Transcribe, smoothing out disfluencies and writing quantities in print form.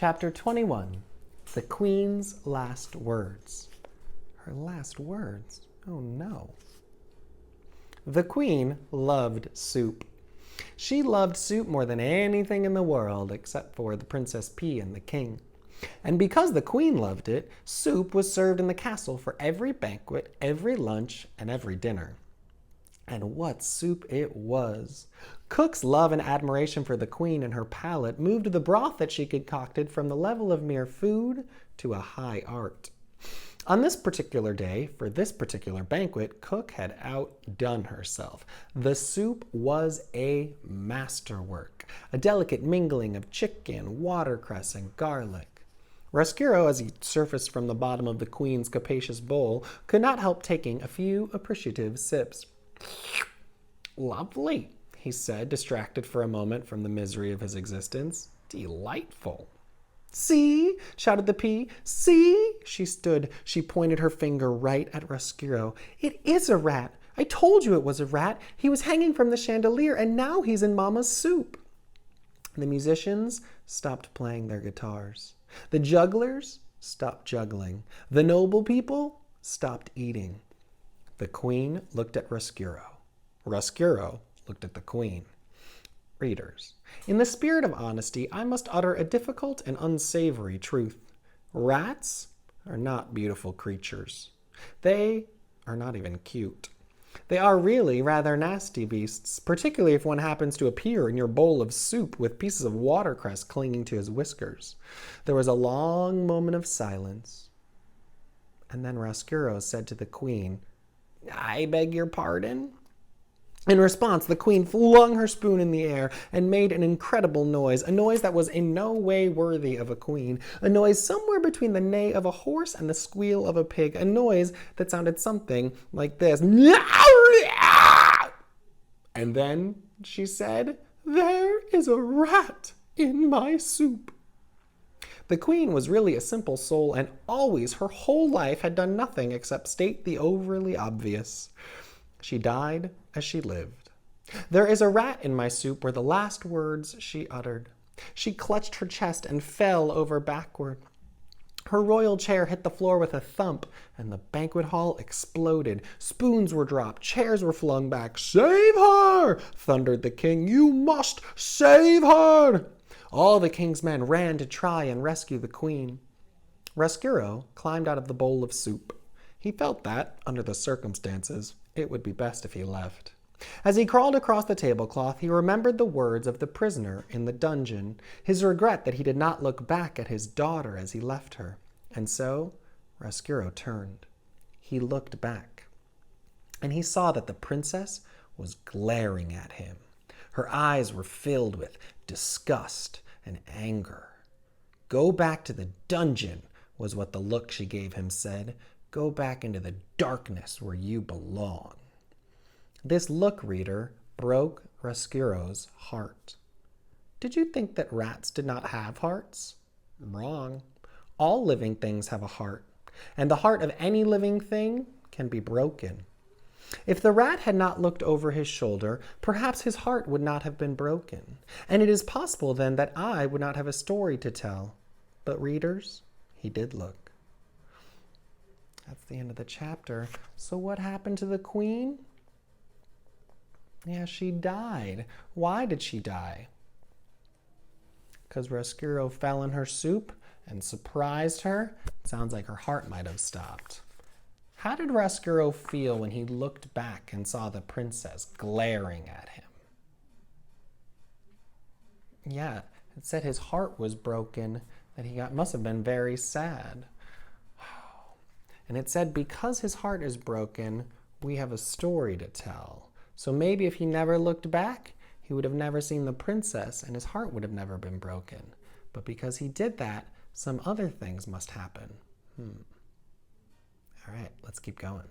Chapter 21, The Queen's Last Words. Her last words? Oh no. The Queen loved soup. She loved soup more than anything in the world except for the Princess P and the King. And because the Queen loved it, soup was served in the castle for every banquet, every lunch, and every dinner. And what soup it was! Cook's love and admiration for the Queen and her palate moved the broth that she concocted from the level of mere food to a high art. On this particular day, for this particular banquet, Cook had outdone herself. The soup was a masterwork, a delicate mingling of chicken, watercress, and garlic. Roscuro, as he surfaced from the bottom of the Queen's capacious bowl, could not help taking a few appreciative sips. "Lovely," he said, distracted for a moment from the misery of his existence. "Delightful." "See!" shouted the Pea. "See!" She stood. She pointed her finger right at Roscuro. "It is a rat. I told you it was a rat. He was hanging from the chandelier, and now he's in Mama's soup." The musicians stopped playing their guitars. The jugglers stopped juggling. The noble people stopped eating. The Queen looked at Roscuro. Roscuro looked at the Queen. Readers, in the spirit of honesty, I must utter a difficult and unsavory truth. Rats are not beautiful creatures. They are not even cute. They are really rather nasty beasts, particularly if one happens to appear in your bowl of soup with pieces of watercress clinging to his whiskers. There was a long moment of silence, and then Roscuro said to the Queen, "I beg your pardon?" In response, the Queen flung her spoon in the air and made an incredible noise, a noise that was in no way worthy of a queen, a noise somewhere between the neigh of a horse and the squeal of a pig, a noise that sounded something like this. And then she said, "There is a rat in my soup." The Queen was really a simple soul, and always, her whole life, had done nothing except state the overly obvious. She died as she lived. "There is a rat in my soup" were the last words she uttered. She clutched her chest and fell over backward. Her royal chair hit the floor with a thump, and the banquet hall exploded. Spoons were dropped, chairs were flung back. "Save her!" thundered the King. "You must save her!" All the King's men ran to try and rescue the Queen. Roscuro climbed out of the bowl of soup. He felt that, under the circumstances, it would be best if he left. As he crawled across the tablecloth, he remembered the words of the prisoner in the dungeon, his regret that he did not look back at his daughter as he left her. And so, Roscuro turned. He looked back, and he saw that the princess was glaring at him. Her eyes were filled with disgust and anger. "Go back to the dungeon," was what the look she gave him said. "Go back into the darkness where you belong." This look, reader, broke Roscuro's heart. Did you think that rats did not have hearts? Wrong. All living things have a heart, and the heart of any living thing can be broken. If the rat had not looked over his shoulder, perhaps his heart would not have been broken. And it is possible then that I would not have a story to tell. But readers, he did look. That's the end of the chapter. So what happened to the Queen? Yeah, she died. Why did she die? Because Roscuro fell in her soup and surprised her? Sounds like her heart might have stopped. How did Roscuro feel when he looked back and saw the princess glaring at him? Yeah, it said his heart was broken, that he must have been very sad. And it said because his heart is broken, we have a story to tell. So maybe if he never looked back, he would have never seen the princess and his heart would have never been broken. But because he did that, some other things must happen. All right, let's keep going.